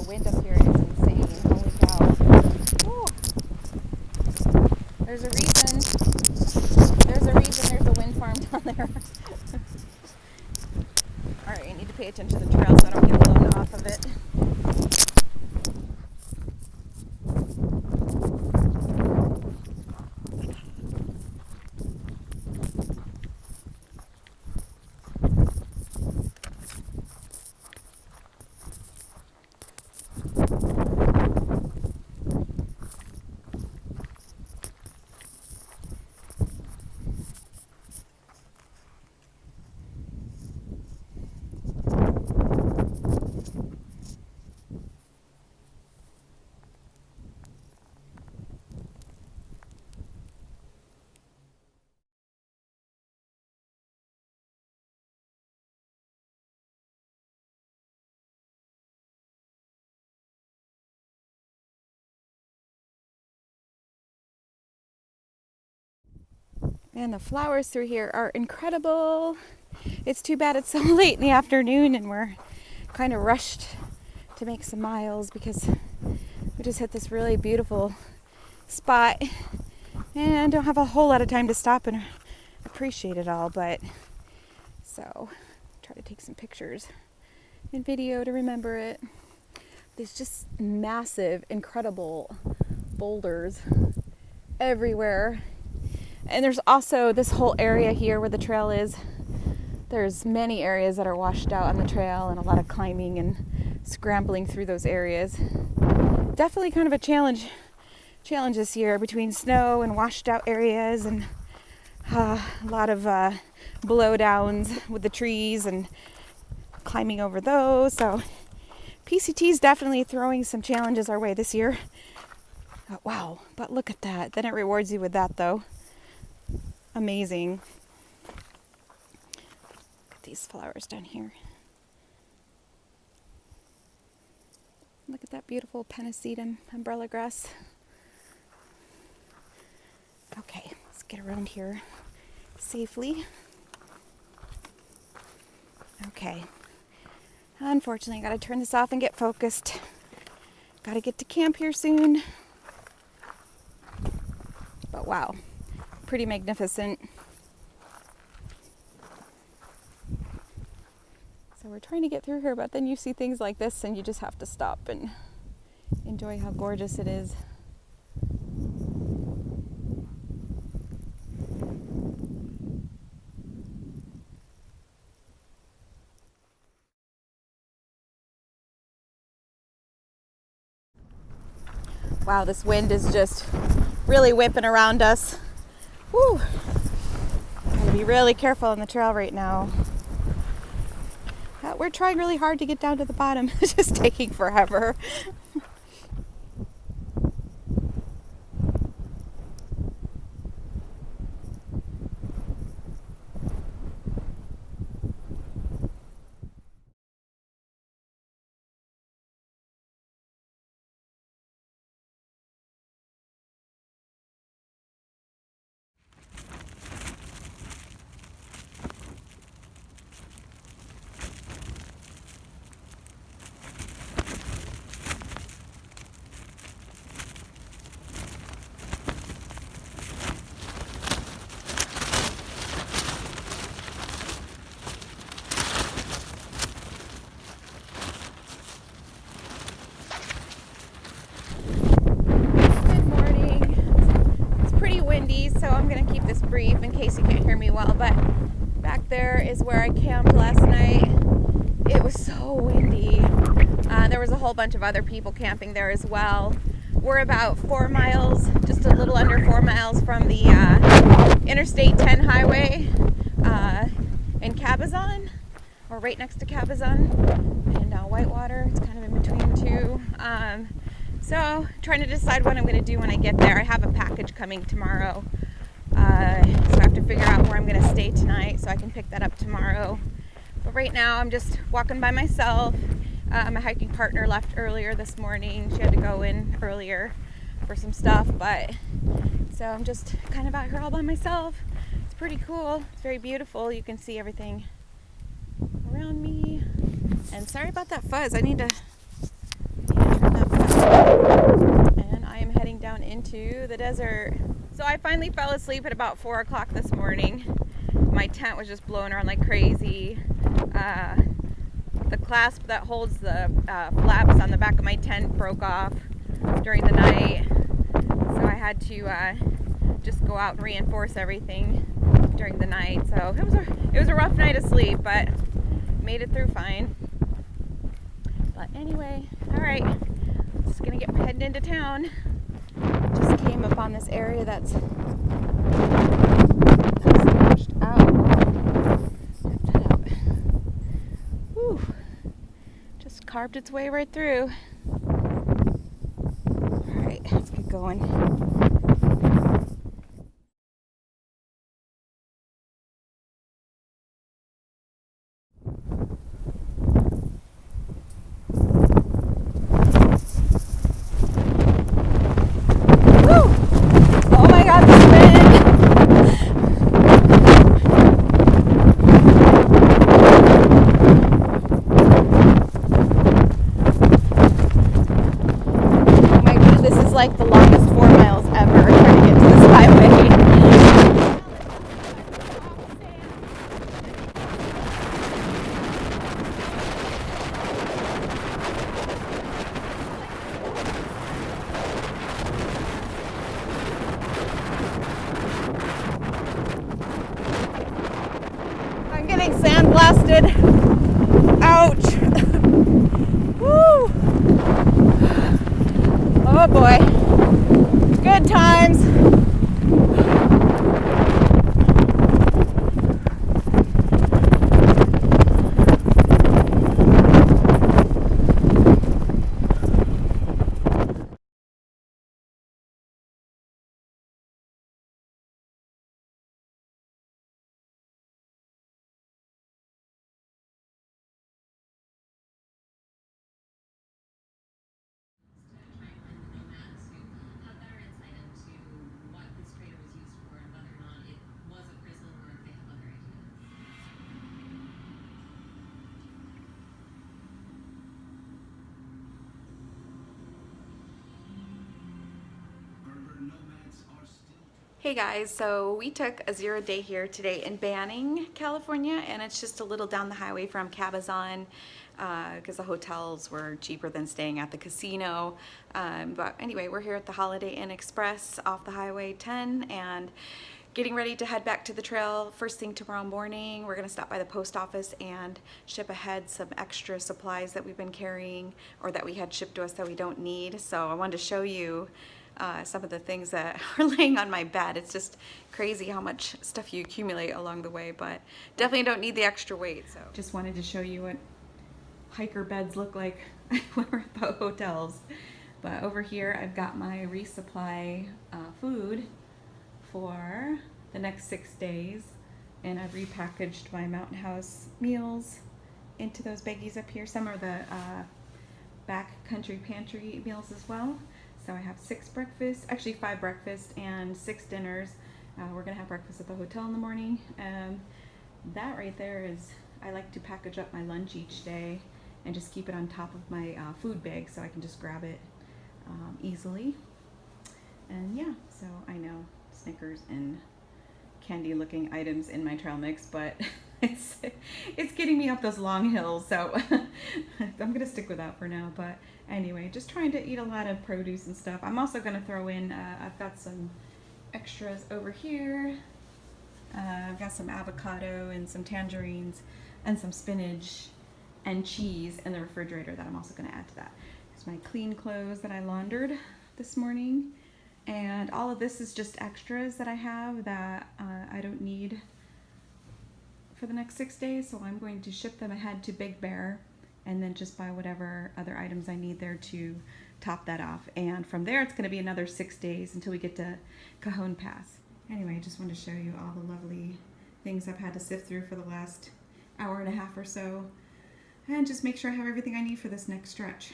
the wind up here is insane. Holy cow. Woo. There's a reason there's a wind farm down there. Alright, I need to pay attention to the trail so I don't get blown off of it. And the flowers through here are incredible. It's too bad it's so late in the afternoon and we're kind of rushed to make some miles because we just hit this really beautiful spot and don't have a whole lot of time to stop and appreciate it all. But so try to take some pictures and video to remember it. There's just massive, incredible boulders everywhere. And there's also this whole area here where the trail is. There's many areas that are washed out on the trail and a lot of climbing and scrambling through those areas. Definitely kind of a challenge this year between snow and washed out areas and a lot of blowdowns with the trees and climbing over those. So PCT is definitely throwing some challenges our way this year. Wow, but look at that. Then it rewards you with that though. Amazing. Look at these flowers down here. Look at that beautiful pennisetum umbrella grass. Okay, let's get around here safely. Okay. Unfortunately, I gotta turn this off and get focused. Gotta get to camp here soon. But wow. Pretty magnificent. So we're trying to get through here, but then you see things like this and you just have to stop and enjoy how gorgeous it is. Wow, this wind is just really whipping around us. Whew. Gotta be really careful on the trail right now. We're trying really hard to get down to the bottom. It's just taking forever. So I'm going to keep this brief in case you can't hear me well, but back there is where I camped last night. It was so windy. There was a whole bunch of other people camping there as well. We're about 4 miles, just a little under 4 miles from the Interstate 10 highway in Cabazon, or right next to Cabazon, and Whitewater. It's kind of in between two. So trying to decide what I'm going to do when I get there. I have a package coming tomorrow. So I have to figure out where I'm going to stay tonight so I can pick that up tomorrow. But right now I'm just walking by myself. My hiking partner left earlier this morning. She had to go in earlier for some stuff, but so I'm just kind of out here all by myself. It's pretty cool. It's very beautiful. You can see everything around me. And sorry about that fuzz. I need to And I am heading down into the desert. So I finally fell asleep at about 4 o'clock this morning. My tent was just blowing around like crazy. The clasp that holds the flaps on the back of my tent broke off during the night. So I had to just go out and reinforce everything during the night. So it was a rough night of sleep, but made it through fine. But anyway, all right, just gonna get heading into town. Just came upon this area that's washed out. Whew. Just carved its way right through. All right, let's get going. Oh my god, this wind! Oh my god, this is like the longest 4 miles ever trying to get to this highway. I'm getting sandblasted. Ouch. Woo. Oh boy. Good times. Hey guys, so we took a 0 day here today in Banning, California, and it's just a little down the highway from Cabazon because the hotels were cheaper than staying at the casino. But anyway, we're here at the Holiday Inn Express off the Highway 10 and getting ready to head back to the trail first thing tomorrow morning. We're going to stop by the post office and ship ahead some extra supplies that we've been carrying or that we had shipped to us that we don't need. So I wanted to show you some of the things that are laying on my bed. It's just crazy how much stuff you accumulate along the way, but definitely don't need the extra weight. So just wanted to show you what hiker beds look like when we're at the hotels. But over here I've got my resupply food for the next 6 days, and I've repackaged my Mountain House meals into those baggies up here. Some are the back country pantry meals as well. So I have 6 breakfasts, actually 5 breakfasts and 6 dinners. We're gonna have breakfast at the hotel in the morning. That right there is, I like to package up my lunch each day and just keep it on top of my food bag so I can just grab it easily. And yeah, so I know Snickers and candy looking items in my trail mix, but it's getting me up those long hills, so I'm gonna stick with that for now. But anyway, just trying to eat a lot of produce and stuff. I'm also gonna throw in, I've got some extras over here. I've got some avocado and some tangerines and some spinach and cheese in the refrigerator that I'm also gonna add to that. Here's my clean clothes that I laundered this morning. And all of this is just extras that I have that I don't need for the next 6 days, so I'm going to ship them ahead to Big Bear and then just buy whatever other items I need there to top that off. And from there it's going to be another 6 days until we get to Cajon Pass. Anyway, I just wanted to show you all the lovely things I've had to sift through for the last hour and a half or so, and just make sure I have everything I need for this next stretch.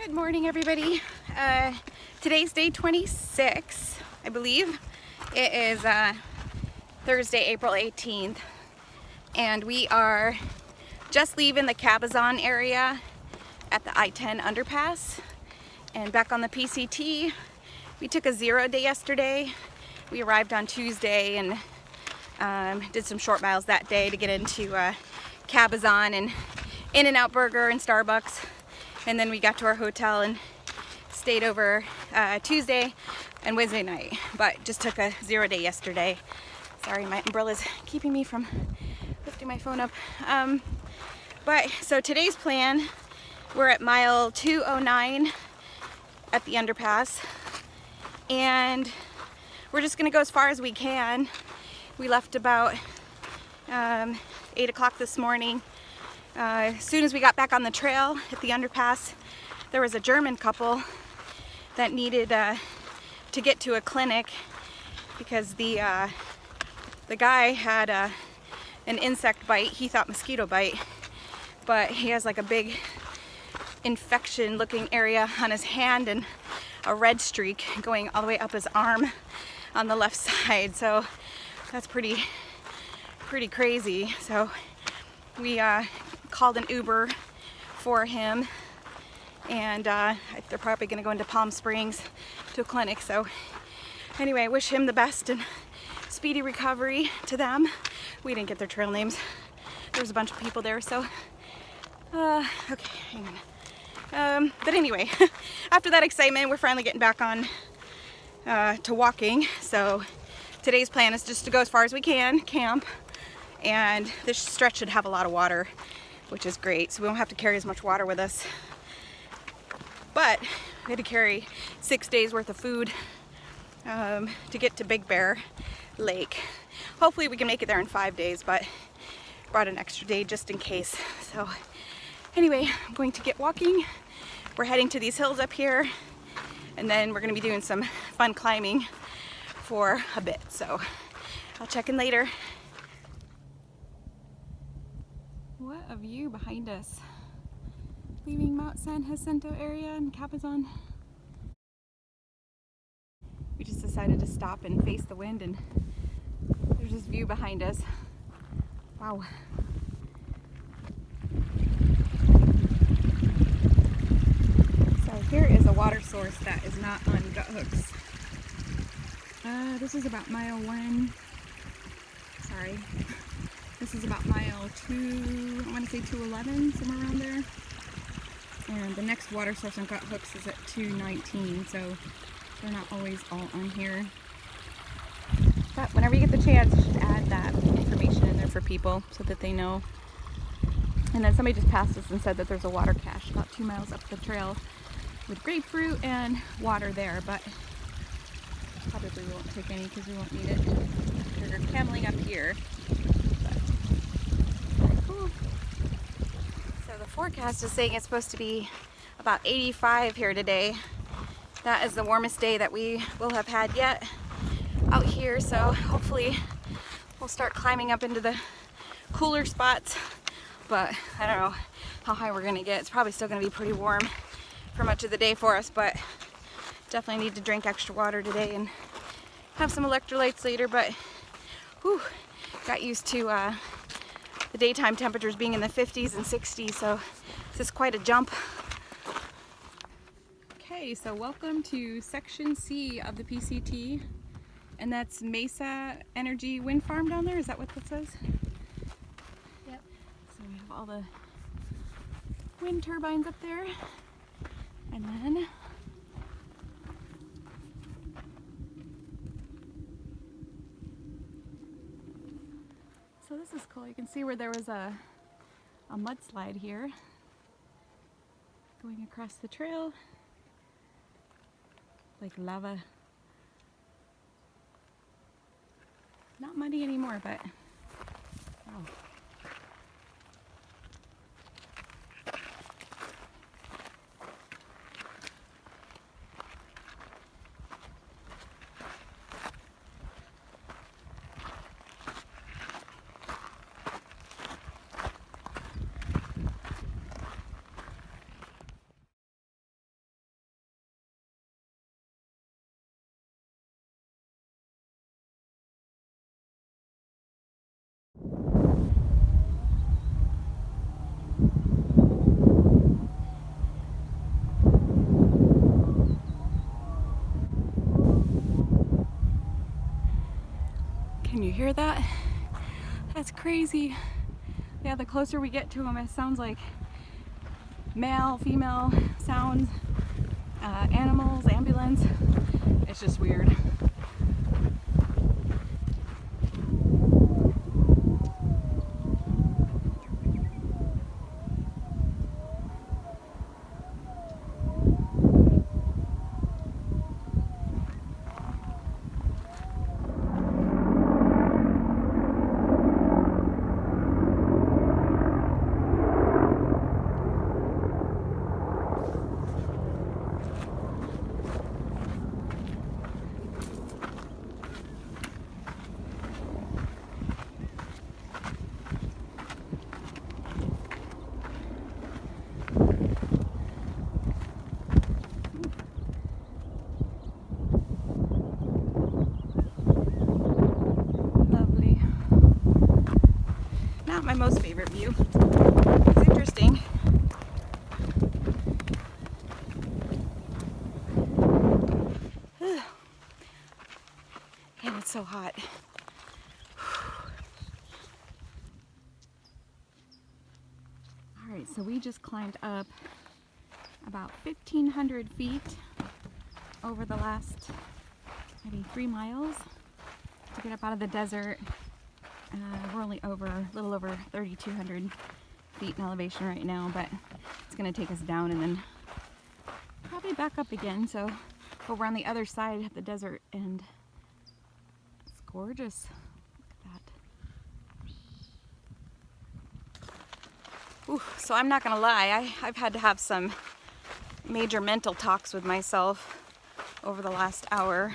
Good morning, everybody. Today's day 26, I believe. It is Thursday, April 18th, and we are just leaving the Cabazon area at the I-10 underpass and back on the PCT. We took a 0 day yesterday. We arrived on Tuesday and did some short miles that day to get into Cabazon and In-N-Out Burger and Starbucks. And then we got to our hotel and stayed over Tuesday and Wednesday night, but just took a 0 day yesterday. Sorry, my umbrella's keeping me from lifting my phone up. But so today's plan, we're at mile 209 at the underpass, and we're just gonna go as far as we can. We left about 8 o'clock this morning. As soon as we got back on the trail at the underpass, there was a German couple that needed to get to a clinic because the guy had an insect bite. He thought mosquito bite, but he has like a big infection looking area on his hand and a red streak going all the way up his arm on the left side. So that's pretty crazy. So we called an Uber for him, and they're probably going to go into Palm Springs to a clinic. So anyway, I wish him the best and speedy recovery to them. We didn't get their trail names. There was a bunch of people there, so okay, hang on. But anyway, after that excitement, we're finally getting back on to walking. So today's plan is just to go as far as we can, camp, and this stretch should have a lot of water, which is great, so we won't have to carry as much water with us. But we had to carry 6 days worth of food to get to Big Bear Lake. Hopefully we can make it there in 5 days, but brought an extra day just in case. So anyway, I'm going to get walking. We're heading to these hills up here, and then we're going to be doing some fun climbing for a bit. So I'll check in later. What a view behind us. Leaving Mount San Jacinto area in Cabazon. We just decided to stop and face the wind, and there's this view behind us. Wow. So here is a water source that is not on gut hooks. This is about mile 1. Sorry. This is about mile 2, I want to say 211, somewhere around there. And the next water source on gut hooks is at 219, so they're not always all on here. But whenever you get the chance, you should add that information in there for people so that they know. And then somebody just passed us and said that there's a water cache about 2 miles up the trail with grapefruit and water there, but probably won't take any because we won't need it. We're cameling up here. So the forecast is saying it's supposed to be about 85 here today. That is the warmest day that we will have had yet out here, so hopefully we'll start climbing up into the cooler spots, but I don't know how high we're gonna get. It's probably still gonna be pretty warm for much of the day for us, but definitely need to drink extra water today and have some electrolytes later. But whew, got used to the daytime temperatures being in the 50s and 60s, so this is quite a jump. Okay, so welcome to section C of the PCT, and that's Mesa Energy Wind Farm down there. Is that what that says? Yep. So we have all the wind turbines up there, and then so this is cool. You can see where there was a mudslide here going across the trail, like lava. Not muddy anymore, but wow. hear that? That's crazy. Yeah, the closer we get to them, it sounds like male, female sounds, animals, ambulance. It's just weird. Not my most favorite view. It's interesting. And it's so hot. Alright, so we just climbed up about 1,500 feet over the last maybe 3 miles to get up out of the desert. We're only a little over 3,200 feet in elevation right now, but it's going to take us down and then probably back up again. But we're on the other side of the desert and it's gorgeous. Look at that. Ooh, so I'm not going to lie, I've had to have some major mental talks with myself over the last hour,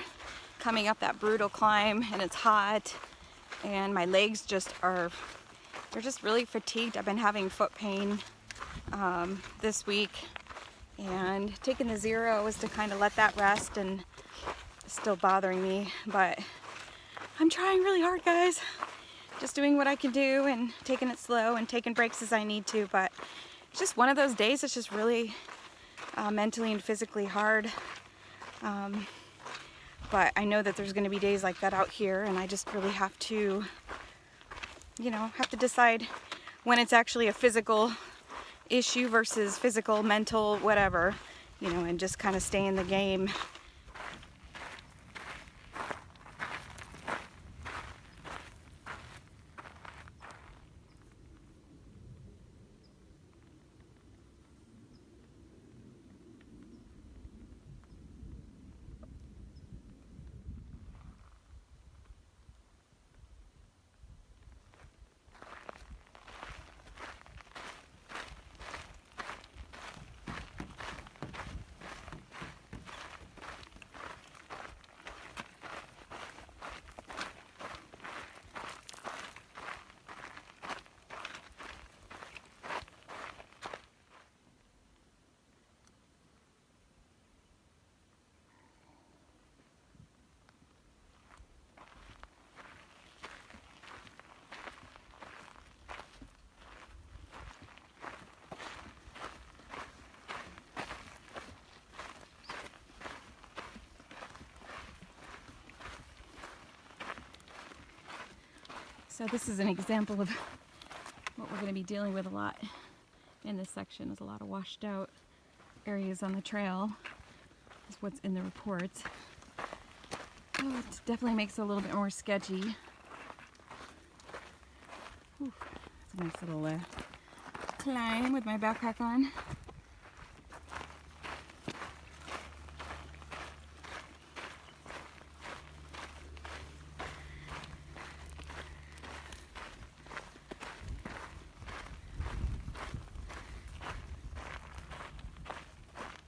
coming up that brutal climb, and it's hot. And my legs they're just really fatigued. I've been having foot pain this week, and taking the 0 was to kind of let that rest, and it's still bothering me, but I'm trying really hard, guys. Just doing what I can do and taking it slow and taking breaks as I need to, but it's just one of those days. It's just really mentally and physically hard. But I know that there's going to be days like that out here, and I just really have to, have to decide when it's actually a physical issue versus physical, mental, whatever, and just kind of stay in the game. So this is an example of what we're going to be dealing with a lot in this section, is a lot of washed out areas on the trail. Is what's in the reports. Oh, it definitely makes it a little bit more sketchy. Ooh, it's a nice little climb with my backpack on.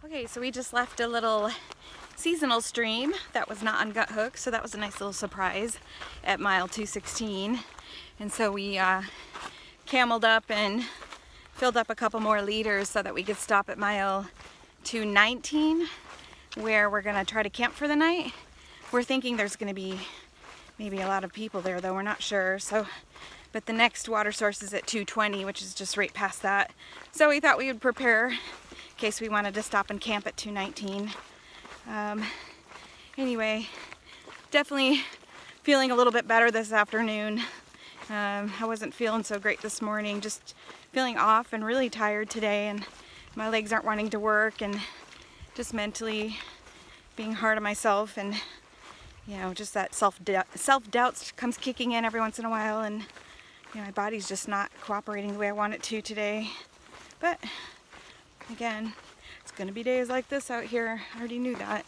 Okay, so we just left a little seasonal stream that was not on gut hook, so that was a nice little surprise at mile 216. And so we cameled up and filled up a couple more liters so that we could stop at mile 219, where we're gonna try to camp for the night. We're thinking there's gonna be maybe a lot of people there, though we're not sure. But the next water source is at 220, which is just right past that. So we thought we would prepare in case we wanted to stop and camp at 219. Anyway, definitely feeling a little bit better this afternoon. I wasn't feeling so great this morning, just feeling off and really tired today, and my legs aren't wanting to work, and just mentally being hard on myself, and you know, just that self-doubt comes kicking in every once in a while, and you know, my body's just not cooperating the way I want it to today. But again, it's gonna be days like this out here. I already knew that.